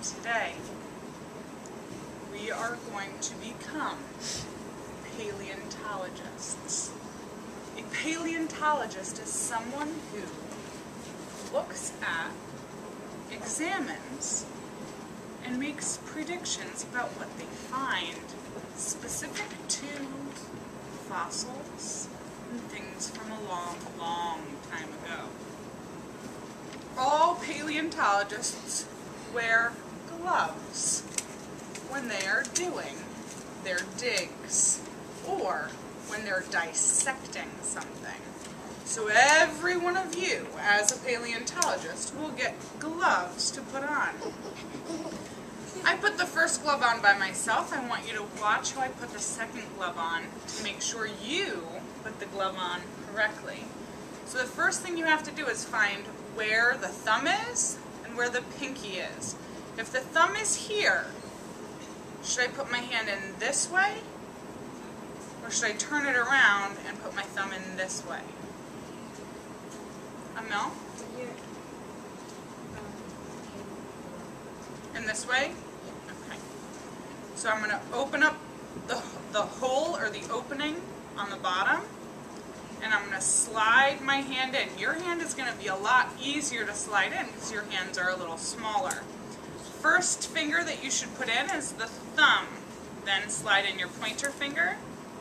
Today, we are going to become paleontologists. A paleontologist is someone who looks at, examines, and makes predictions about what they find specific to fossils and things from a long, long time ago. All paleontologists wear gloves when they are doing their digs or when they're dissecting something. So every one of you, as a paleontologist, will get gloves to put on. I put the first glove on by myself. I want you to watch how I put the second glove on to make sure you put the glove on correctly. So the first thing you have to do is find where the thumb is and where the pinky is. If the thumb is here, should I put my hand in this way? Or should I turn it around and put my thumb in this way? Mel? In this way? Okay. So I'm going to open up the hole or the opening on the bottom, and I'm going to slide my hand in. Your hand is going to be a lot easier to slide in because your hands are a little smaller. First finger that you should put in is the thumb. Then slide in your pointer finger,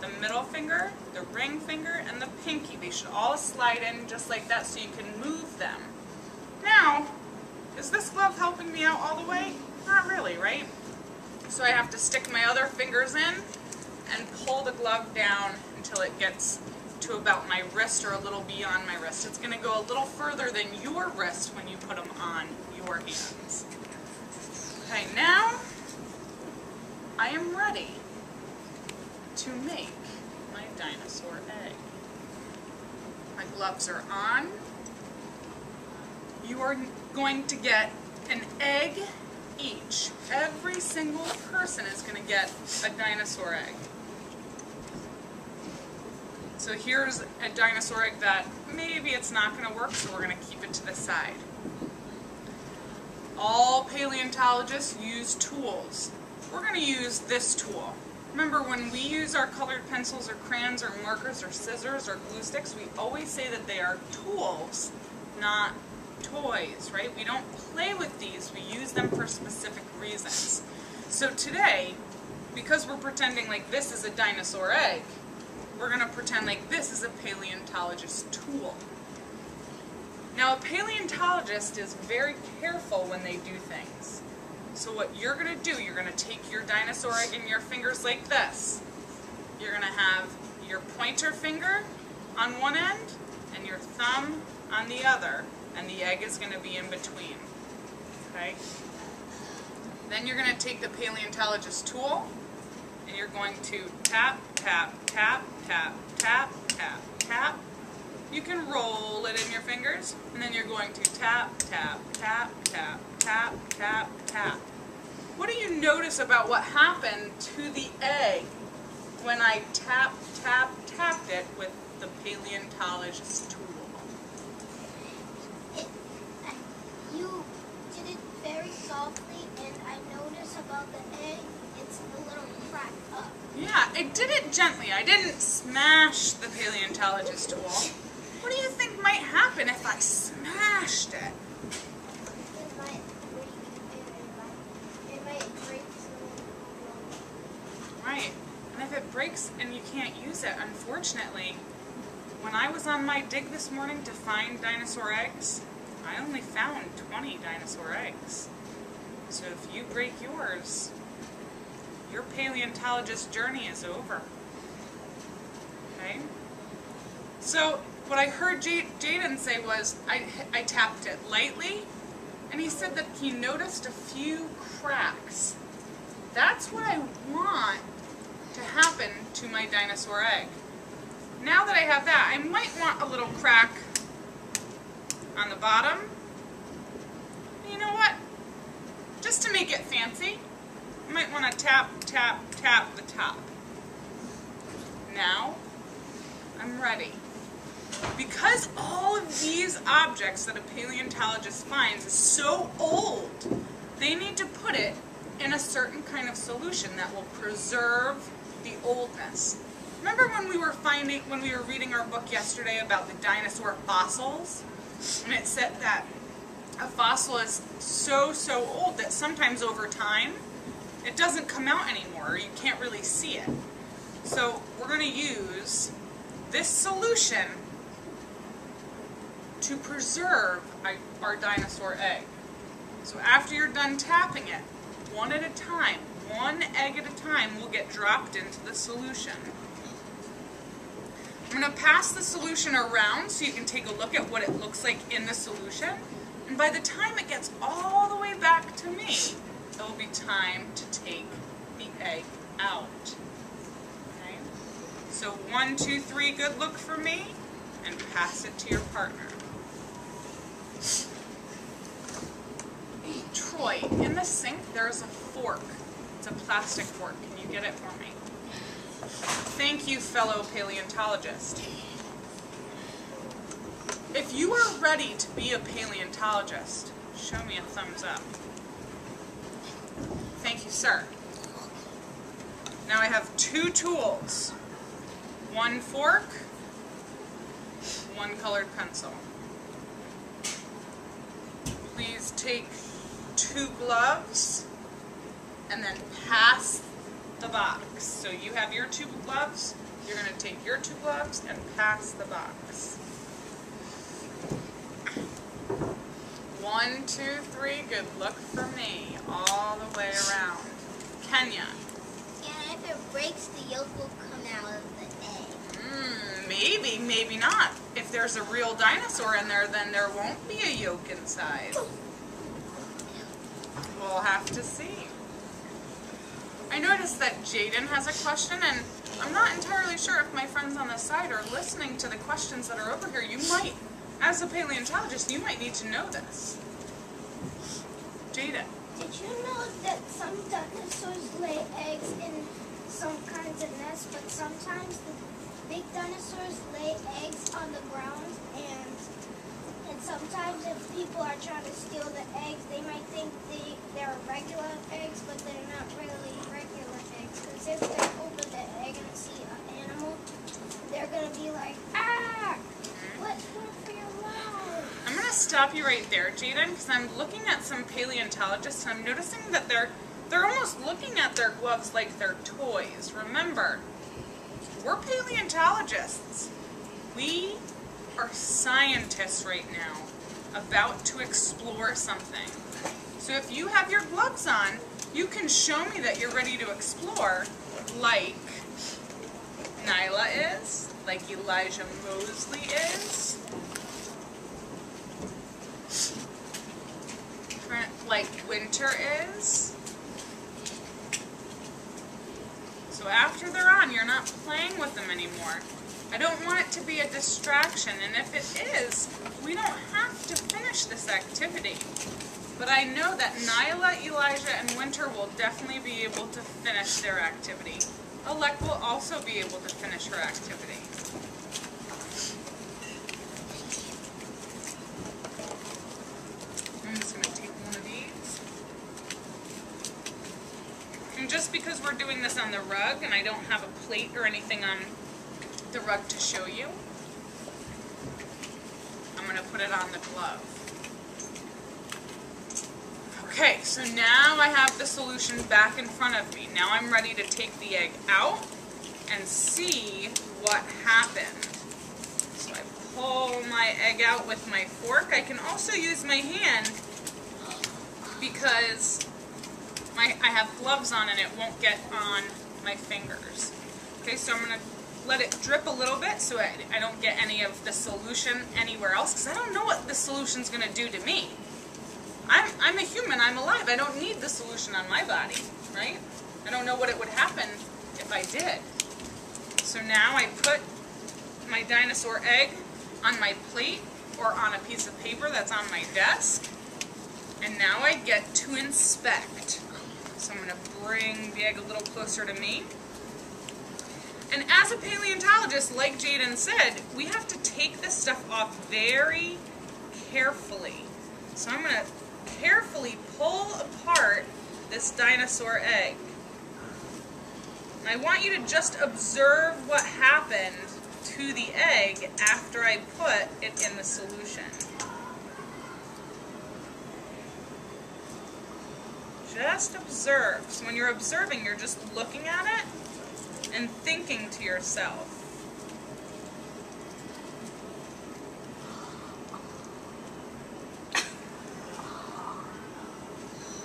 the middle finger, the ring finger, and the pinky. They should all slide in just like that so you can move them. Now, is this glove helping me out all the way? Not really, right? So I have to stick my other fingers in and pull the glove down until it gets to about my wrist or a little beyond my wrist. It's going to go a little further than your wrist when you put them on your hands. Okay, now I am ready to make my dinosaur egg. My gloves are on. You are going to get an egg each. Every single person is going to get a dinosaur egg. So here's a dinosaur egg that maybe it's not going to work, so we're going to keep it to the side. All paleontologists use tools. We're going to use this tool. Remember, when we use our colored pencils or crayons or markers or scissors or glue sticks, we always say that they are tools, not toys, right? We don't play with these, we use them for specific reasons. So today, because we're pretending like this is a dinosaur egg, we're going to pretend like this is a paleontologist tool. Now, a paleontologist is very careful when they do things. So what you're going to do, you're going to take your dinosaur egg in your fingers like this. You're going to have your pointer finger on one end and your thumb on the other, and the egg is going to be in between. Okay? Then you're going to take the paleontologist tool and you're going to tap, tap, tap, tap, tap, tap, tap. You can roll it in your fingers, and then you're going to tap, tap, tap, tap, tap, tap, tap. What do you notice about what happened to the egg when I tap, tap, tapped it with the paleontologist tool? You did it very softly, and I noticed about the egg, it's a little cracked up. Yeah, I did it gently. I didn't smash the paleontologist tool. What do you think might happen if I smashed it? It might break. Right. And if it breaks and you can't use it, unfortunately, when I was on my dig this morning to find dinosaur eggs, I only found 20 dinosaur eggs. So if you break yours, your paleontologist journey is over. Okay? So what I heard Jaden say was, I tapped it lightly, and he said that he noticed a few cracks. That's what I want to happen to my dinosaur egg. Now that I have that, I might want a little crack on the bottom. You know what? Just to make it fancy, I might want to tap, tap, tap the top. Now, I'm ready. Because all of these objects that a paleontologist finds is so old, they need to put it in a certain kind of solution that will preserve the oldness. Remember when we were reading our book yesterday about the dinosaur fossils? And it said that a fossil is so old that sometimes over time it doesn't come out anymore, or you can't really see it. So we're going to use this solution to preserve our dinosaur egg. So after you're done tapping it, one at a time, one egg at a time will get dropped into the solution. I'm going to pass the solution around so you can take a look at what it looks like in the solution. And by the time it gets all the way back to me, it will be time to take the egg out. Okay? So 1, 2, 3, good look for me, and pass it to your partner. Troy, in the sink there's a fork. It's a plastic fork. Can you get it for me? Thank you, fellow paleontologist. If you are ready to be a paleontologist, show me a thumbs up. Thank you, sir. Now I have 2 tools. 1 fork, 1 colored pencil. Please take 2 gloves and then pass the box. So you have your 2 gloves, you're going to take your 2 gloves and pass the box. 1, 2, 3, good look for me, all the way around. Kenya. And if it breaks, the yolk will come out of the egg. Maybe, maybe not. If there's a real dinosaur in there, then there won't be a yolk inside. We'll have to see. I noticed that Jaden has a question, and I'm not entirely sure if my friends on the side are listening to the questions that are over here. You might, as a paleontologist, you might need to know this. Jaden. Did you know that some dinosaurs lay eggs in some kinds of nests, but sometimes the big dinosaurs lay eggs on the ground, and sometimes if people are trying to steal the eggs, they might think they're regular eggs, but they're not really regular eggs. Because if they open the egg and see an animal, they're going to be like, ah! What's good for your mouth? I'm going to stop you right there, Jaden, because I'm looking at some paleontologists, and I'm noticing that they're almost looking at their gloves like they're toys. Remember, we're paleontologists. We are scientists right now about to explore something. So if you have your gloves on, you can show me that you're ready to explore, like Nyla is, like Elijah Mosley is, like Winter is. So after they're on, you're not playing with them anymore. I don't want it to be a distraction, and if it is, we don't have to finish this activity. But I know that Nyla, Elijah, and Winter will definitely be able to finish their activity. Alec will also be able to finish her activity. I'm just going to take one of these. And just because we're doing this on the rug, and I don't have a plate or anything on the rug to show you, I'm going to put it on the glove. Okay, so now I have the solution back in front of me. Now I'm ready to take the egg out and see what happened. So I pull my egg out with my fork. I can also use my hand because I have gloves on and it won't get on my fingers. Okay, so I'm going to let it drip a little bit so I don't get any of the solution anywhere else, because I don't know what the solution's going to do to me. I'm a human, I'm alive, I don't need the solution on my body, right? I don't know what it would happen if I did. So now I put my dinosaur egg on my plate or on a piece of paper that's on my desk, and now I get to inspect. So I'm going to bring the egg a little closer to me. And as a paleontologist, like Jaden said, we have to take this stuff off very carefully. So I'm going to carefully pull apart this dinosaur egg. I want you to just observe what happened to the egg after I put it in the solution. Just observe. So when you're observing, you're just looking at it and thinking to yourself.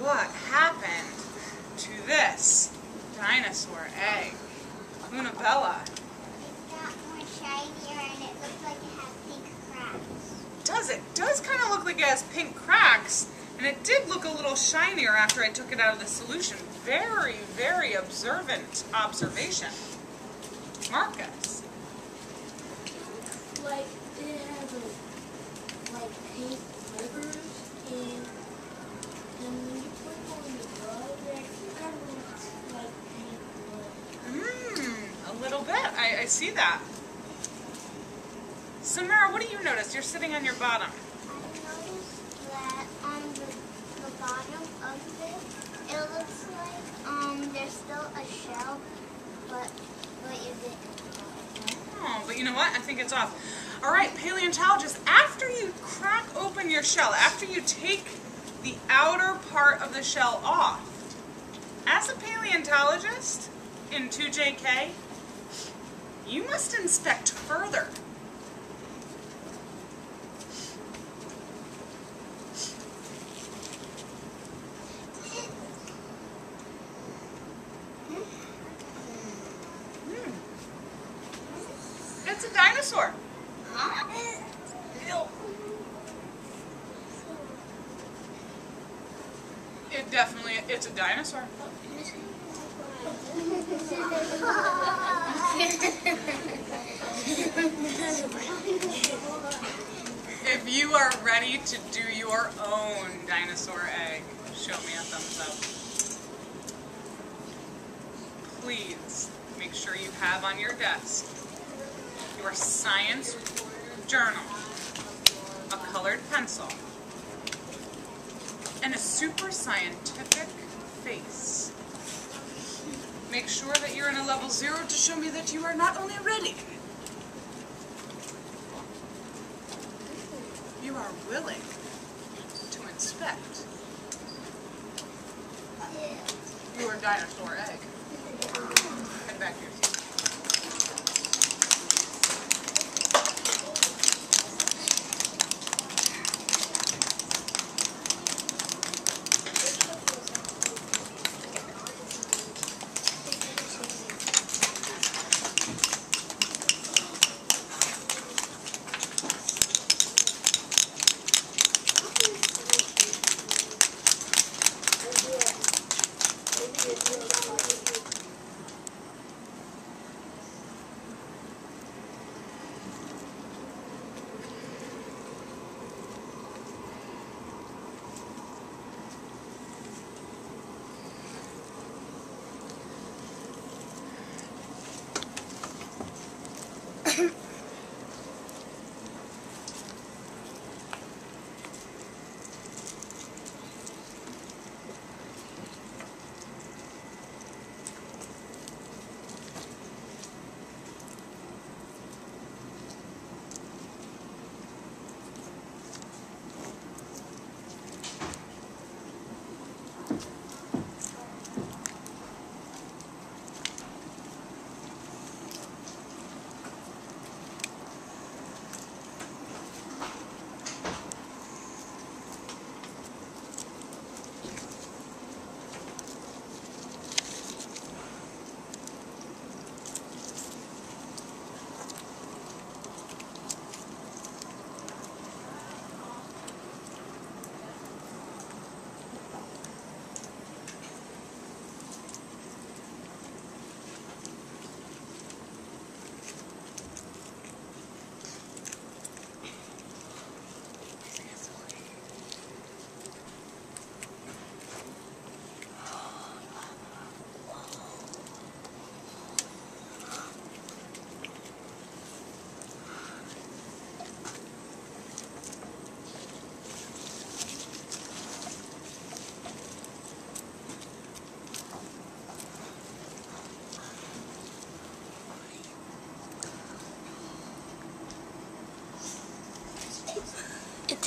What happened to this dinosaur egg? Lunabella. It got more shinier and it looked like it had pink cracks. It does kind of look like it has pink cracks, and it did look a little shinier after I took it out of the solution. Very, very observant observation. Marcus. Like, it has like pink rivers, and when you put it on the blood, it kind of looks like pink blood. A little bit. I see that. Samara, what do you notice? You're sitting on your bottom. I noticed that on the bottom of it, it looks like there's still a shell, but you didn't. Oh, but you know what? I think it's off. All right, paleontologists, after you crack open your shell, after you take the outer part of the shell off, as a paleontologist in 2JK, you must inspect further. It's a dinosaur. It's a dinosaur. If you are ready to do your own dinosaur egg, show me a thumbs up. Please make sure you have on your desk your science journal, a colored pencil, and a super scientific face. Make sure that you're in a level 0 to show me that you are not only ready, you are willing to inspect your dinosaur egg. Head back here.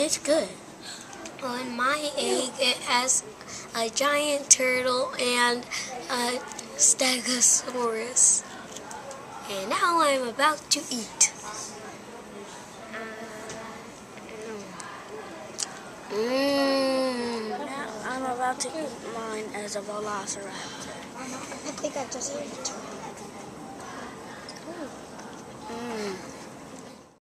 tastes good. On my egg, it has a giant turtle and a stegosaurus. And now I'm about to eat. Now I'm about to eat mine as a velociraptor. I think I just ate it.